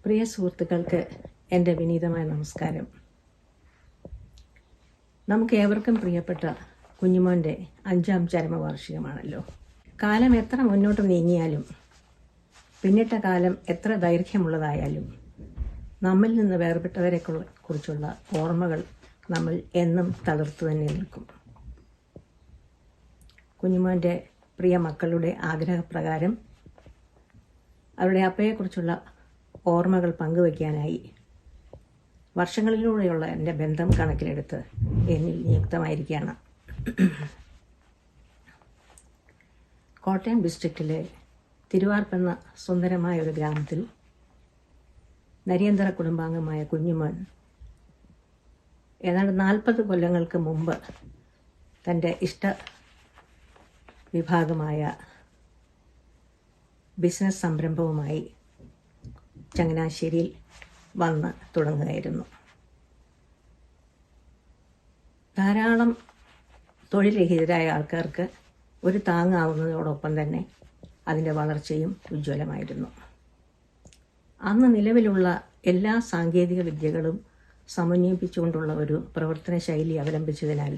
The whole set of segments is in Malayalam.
പ്രിയ സുഹൃത്തുക്കൾക്ക് എൻ്റെ വിനീതമായ നമസ്കാരം. നമുക്ക് ഏവർക്കും പ്രിയപ്പെട്ട കുഞ്ഞുമോൻ്റെ 5ാം ചരമവാർഷികമാണല്ലോ. കാലം എത്ര മുന്നോട്ട് നീങ്ങിയാലും പിന്നിട്ട കാലം എത്ര ദൈർഘ്യമുള്ളതായാലും നമ്മിൽ നിന്ന് വേർപെട്ടവരെ കുറിച്ചുള്ള ഓർമ്മകൾ നമ്മൾ എന്നും തളർത്തു തന്നെ നിൽക്കും. കുഞ്ഞുമോൻ്റെ പ്രിയ മക്കളുടെ ആഗ്രഹപ്രകാരം അവരുടെ അപ്പയെക്കുറിച്ചുള്ള ഓർമ്മകൾ പങ്കുവയ്ക്കാനായി വർഷങ്ങളിലൂടെയുള്ള എൻ്റെ ബന്ധം കണക്കിലെടുത്ത് എന്നിൽ നിയുക്തമായിരിക്കുകയാണ്. കോട്ടയം ഡിസ്ട്രിക്റ്റിലെ തിരുവാർപ്പെന്ന സുന്ദരമായ ഒരു ഗ്രാമത്തിൽ നരിയന്തര കുടുംബാംഗമായ കുഞ്ഞുമോൻ ഏതാണ്ട് 40 കൊല്ലങ്ങൾക്ക് മുമ്പ് തൻ്റെ ഇഷ്ട വിഭാഗമായ ബിസിനസ് സംരംഭവുമായി ചങ്ങനാശ്ശേരിയിൽ വന്ന് തുടങ്ങുകയായിരുന്നു. ധാരാളം തൊഴിൽ രഹിതരായ ആൾക്കാർക്ക് ഒരു താങ്ങാവുന്നതോടൊപ്പം തന്നെ അതിൻ്റെ വളർച്ചയും ഉജ്ജ്വലമായിരുന്നു. അന്ന് നിലവിലുള്ള എല്ലാ സാങ്കേതിക വിദ്യകളും സമന്വയിപ്പിച്ചുകൊണ്ടുള്ള ഒരു പ്രവർത്തന ശൈലി അവലംബിച്ചതിനാൽ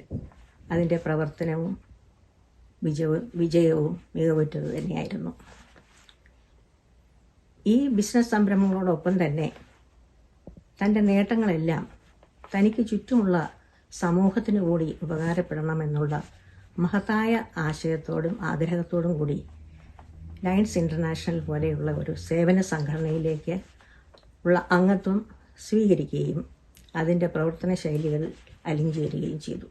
അതിൻ്റെ പ്രവർത്തനവും വിജയവും മികവുറ്റത് തന്നെയായിരുന്നു. ഈ ബിസിനസ് സംരംഭങ്ങളോടൊപ്പം തന്നെ തൻ്റെ നേട്ടങ്ങളെല്ലാം തനിക്ക് ചുറ്റുമുള്ള സമൂഹത്തിനു കൂടി ഉപകാരപ്പെടണമെന്നുള്ള മഹത്തായ ആശയത്തോടും ആഗ്രഹത്തോടും കൂടി ലയൺസ് ഇൻ്റർനാഷണൽ പോലെയുള്ള ഒരു സേവന സംഘടനയിലേക്ക് ഉള്ള അംഗത്വം സ്വീകരിക്കുകയും അതിൻ്റെ പ്രവർത്തന ശൈലികൾ അലിഞ്ചേരുകയും ചെയ്തു.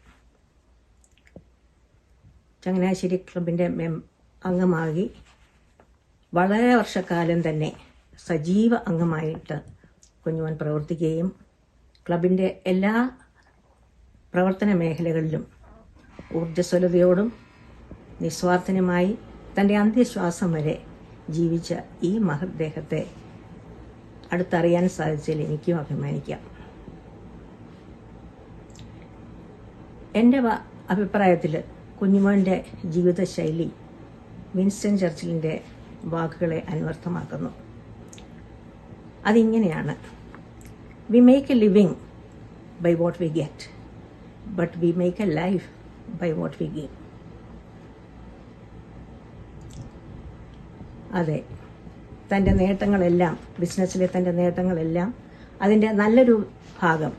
ചങ്ങനാശ്ശേരി ക്ലബിൻ്റെ അംഗമാകി വളരെ വർഷക്കാലം തന്നെ സജീവ അംഗമായിട്ട് കുഞ്ഞുമോൻ പ്രവർത്തിക്കുകയും ക്ലബിൻ്റെ എല്ലാ പ്രവർത്തന മേഖലകളിലും ഊർജ്ജസ്വലതയോടും നിസ്വാർത്ഥനുമായി തൻ്റെ അന്ത്യശ്വാസം വരെ ജീവിച്ച ഈ മഹദ്ദേഹത്തെ അടുത്തറിയാൻ സാധിച്ചതിൽ എനിക്കും അഭിമാനിക്കാം. എൻ്റെ അഭിപ്രായത്തിൽ കുഞ്ഞുമോൻ്റെ ജീവിതശൈലി വിൻസ്റ്റൺ ചർച്ചിലിൻ്റെ വാക്കുകളെ അന്വർത്ഥമാക്കുന്നു. അതിങ്ങനെയാണ്: we make a living by what we get, but we make a life by what we give. അതെ, തൻ്റെ നേട്ടങ്ങളെല്ലാം, ബിസിനസ്സിലെ തൻ്റെ നേട്ടങ്ങളെല്ലാം അതിൻ്റെ നല്ലൊരു ഭാഗം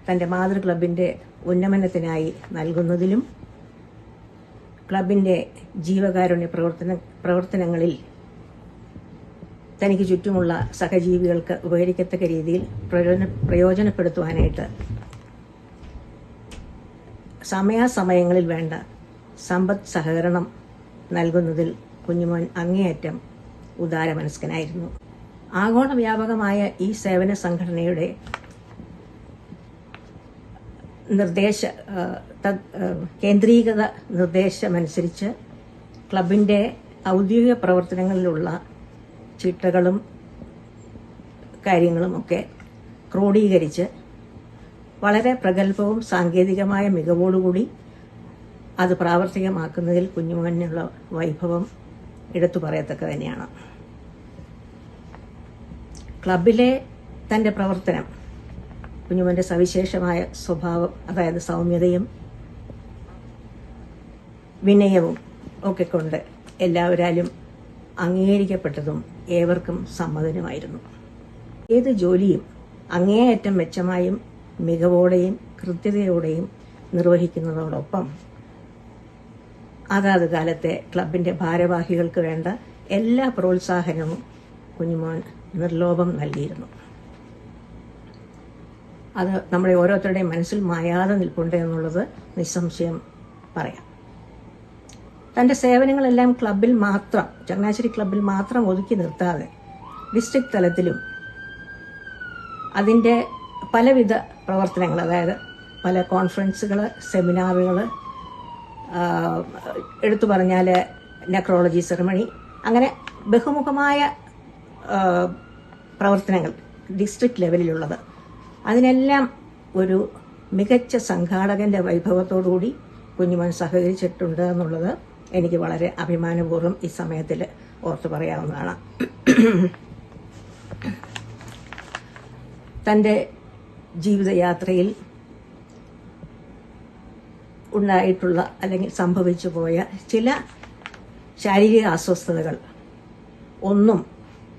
തൻ്റെ മാതൃ ക്ലബിൻ്റെ ഉന്നമനത്തിനായി നൽകുന്നതിലും ക്ലബിൻ്റെ ജീവകാരുണ്യ പ്രവർത്തനങ്ങളിൽ തനിക്ക് ചുറ്റുമുള്ള സഹജീവികൾക്ക് ഉപകരിക്കത്തക്ക രീതിയിൽ പ്രയോജനപ്പെടുത്തുവാനായിട്ട് സമയാസമയങ്ങളിൽ വേണ്ട സമ്പദ് സഹകരണം നൽകുന്നതിൽ കുഞ്ഞുമോൻ അങ്ങേയറ്റം ഉദാരമനസ്കനായിരുന്നു. ആഗോള വ്യാപകമായ ഈ സേവന സംഘടനയുടെ കേന്ദ്രീകൃത നിർദ്ദേശമനുസരിച്ച് ക്ലബിൻ്റെ ഔദ്യോഗിക പ്രവർത്തനങ്ങളിലുള്ള ചിട്ടകളും കാര്യങ്ങളുമൊക്കെ ക്രോഡീകരിച്ച് വളരെ പ്രഗത്ഭവും സാങ്കേതികമായ മികവോടുകൂടി അത് പ്രാവർത്തികമാക്കുന്നതിൽ കുഞ്ഞുമോനുള്ള വൈഭവം എടുത്തു പറയത്തക്ക തന്നെയാണ്. ക്ലബിലെ തൻ്റെ പ്രവർത്തനം കുഞ്ഞുമോൻ്റെ സവിശേഷമായ സ്വഭാവം, അതായത് സൗമ്യതയും വിനയവും ഒക്കെ കൊണ്ട് എല്ലാവരാലും അംഗീകരിക്കപ്പെട്ടതും ഏവർക്കും സമ്മതനുമായിരുന്നു. ഏത് ജോലിയും അങ്ങേയറ്റം മെച്ചമായും മികവോടെയും കൃത്യതയോടെയും നിർവഹിക്കുന്നതോടൊപ്പം അതാത് കാലത്തെ ക്ലബിൻ്റെ ഭാരവാഹികൾക്ക് വേണ്ട എല്ലാ പ്രോത്സാഹനവും കുഞ്ഞുമോൻ നിർലോഭം നൽകിയിരുന്നു. അത് നമ്മുടെ ഓരോരുത്തരുടെയും മനസ്സിൽ മായാതെ നിൽപ്പുണ്ട് എന്നുള്ളത് നിസ്സംശയം പറയാം. തൻ്റെ സേവനങ്ങളെല്ലാം ക്ലബിൽ മാത്രം, ചങ്ങനാശ്ശേരി ക്ലബിൽ മാത്രം ഒതുക്കി നിർത്താതെ ഡിസ്ട്രിക്ട് തലത്തിലും അതിൻ്റെ പലവിധ പ്രവർത്തനങ്ങൾ, അതായത് പല കോൺഫറൻസുകൾ, സെമിനാറുകൾ, എടുത്തു പറഞ്ഞാൽ നെക്രോളജി സെറമണി, അങ്ങനെ ബഹുമുഖമായ പ്രവർത്തനങ്ങൾ ഡിസ്ട്രിക്ട് ലെവലിലുള്ളത്, അതിനെല്ലാം ഒരു മികച്ച സംഘാടകൻ്റെ വൈഭവത്തോടുകൂടി കുഞ്ഞുമോൻ സഹകരിച്ചിട്ടുണ്ട് എന്നുള്ളത് എനിക്ക് വളരെ അഭിമാനപൂർവ്വം ഈ സമയത്തിൽ ഓർത്തു പറയാവുന്നതാണ്. തൻ്റെ ജീവിതയാത്രയിൽ ഉണ്ടായിട്ടുള്ള അല്ലെങ്കിൽ സംഭവിച്ചു പോയ ചില ശാരീരിക അസ്വസ്ഥതകൾ ഒന്നും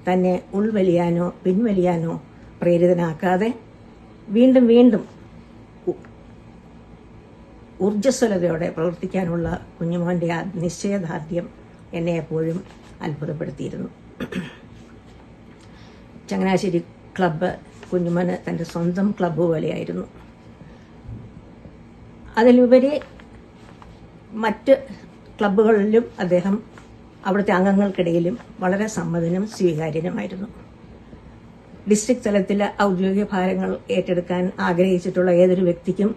തന്നെ ഉൾവലിയാനോ പിൻവലിയാനോ പ്രേരിതനാക്കാതെ വീണ്ടും വീണ്ടും ഊർജ്ജസ്വലതയോടെ പ്രവർത്തിക്കാനുള്ള കുഞ്ഞുമോൻ്റെ ആ നിശ്ചയദാർഢ്യം എന്നെ എപ്പോഴും അത്ഭുതപ്പെടുത്തിയിരുന്നു. ചങ്ങനാശ്ശേരി ക്ലബ്ബ് കുഞ്ഞുമോന് തൻ്റെ സ്വന്തം ക്ലബ്ബ് പോലെയായിരുന്നു. അതിലുപരി മറ്റ് ക്ലബ്ബുകളിലും അദ്ദേഹം അവിടുത്തെ അംഗങ്ങൾക്കിടയിലും വളരെ സമ്മതനും സ്വീകാര്യനുമായിരുന്നു. ഡിസ്ട്രിക്ട് തലത്തിൽ ഔദ്യോഗിക ഭാരങ്ങൾ ഏറ്റെടുക്കാൻ ആഗ്രഹിച്ചിട്ടുള്ള ഏതൊരു വ്യക്തിക്കും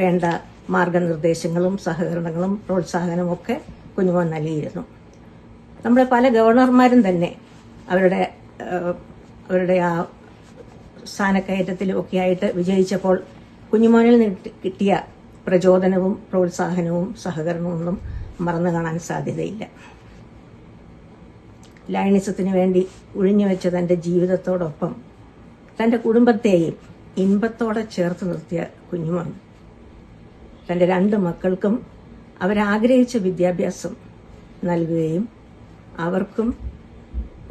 വേണ്ട മാർഗനിർദ്ദേശങ്ങളും സഹകരണങ്ങളും പ്രോത്സാഹനവും ഒക്കെ കുഞ്ഞുമോൻ നൽകിയിരുന്നു. നമ്മുടെ പല ഗവർണർമാരും തന്നെ അവരുടെ ആ സ്ഥാനക്കയറ്റത്തിലും ഒക്കെ ആയിട്ട് വിജയിച്ചപ്പോൾ കുഞ്ഞുമോനിൽ നിന്ന് കിട്ടിയ പ്രചോദനവും പ്രോത്സാഹനവും സഹകരണവും ഒന്നും മറന്നു കാണാൻ സാധ്യതയില്ല. ലയണിസത്തിന് വേണ്ടി ഒഴിഞ്ഞുവെച്ച തൻ്റെ ജീവിതത്തോടൊപ്പം തൻ്റെ കുടുംബത്തെയും ഇൻപത്തോടെ ചേർത്ത് നിർത്തിയ കുഞ്ഞുമോൻ തൻ്റെ 2 മക്കൾക്കും അവരാഗ്രഹിച്ച വിദ്യാഭ്യാസം നൽകുകയും അവർക്കും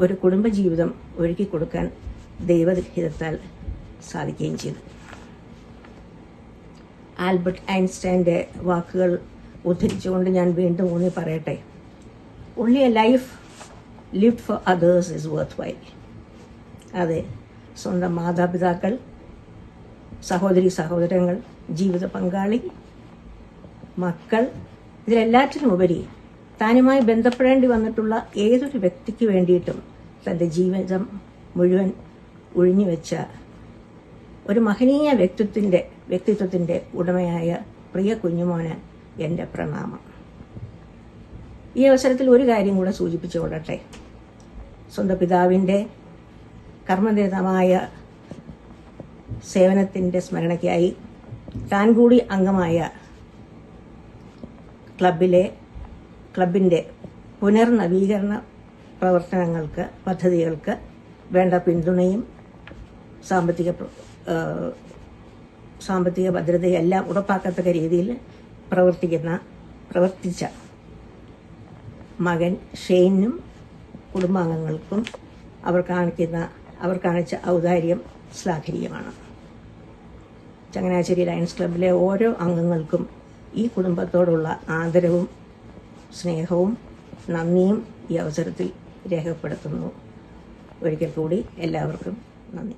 ഒരു കുടുംബജീവിതം ഒരുക്കി കൊടുക്കാൻ ദൈവഹിതത്താൽ സാധിക്കുകയും ചെയ്തു. ആൽബർട്ട് ഐൻസ്റ്റൈൻ്റെ വാക്കുകൾ ഉദ്ധരിച്ചുകൊണ്ട് ഞാൻ വീണ്ടും ഊന്നി പറയട്ടെ, only a life lived for others is worthwhile. അതെ, സ്വന്തം മാതാപിതാക്കൾ, സഹോദരി സഹോദരങ്ങൾ, ജീവിത പങ്കാളി, മക്കൾ, ഇതിലെല്ലാറ്റിനുമുപരി താനുമായി ബന്ധപ്പെടേണ്ടി വന്നിട്ടുള്ള ഏതൊരു വ്യക്തിക്ക് വേണ്ടിയിട്ടും തൻ്റെ ജീവിതം മുഴുവൻ ഒഴിഞ്ഞുവെച്ച ഒരു മഹനീയ വ്യക്തിത്വത്തിൻ്റെ ഉടമയായ പ്രിയ കുഞ്ഞുമോന് എൻ്റെ പ്രണാമം. ഈ അവസരത്തിൽ ഒരു കാര്യം കൂടെ സൂചിപ്പിച്ചുകൊള്ളട്ടെ. സ്വന്തം പിതാവിൻ്റെ കർമ്മനിരതമായ സേവനത്തിൻ്റെ സ്മരണയ്ക്കായി താൻ കൂടി അംഗമായ ക്ലബിൻ്റെ പുനർനവീകരണ പദ്ധതികൾക്ക് വേണ്ട പിന്തുണയും സാമ്പത്തിക ഭദ്രതയെല്ലാം ഉറപ്പാക്കത്തക്ക രീതിയിൽ പ്രവർത്തിച്ച മകൻ ഷെയ്നും കുടുംബാംഗങ്ങൾക്കും അവർ കാണിച്ച ഔദാര്യം ശ്ലാഘനീയമാണ്. ചങ്ങനാശ്ശേരി ലയൺസ് ക്ലബ്ബിലെ ഓരോ അംഗങ്ങൾക്കും ഈ കുടുംബത്തോടുള്ള ആദരവും സ്നേഹവും നന്ദിയും ഈ അവസരത്തിൽ രേഖപ്പെടുത്തുന്നു. ഒരിക്കൽ കൂടി എല്ലാവർക്കും നന്ദി.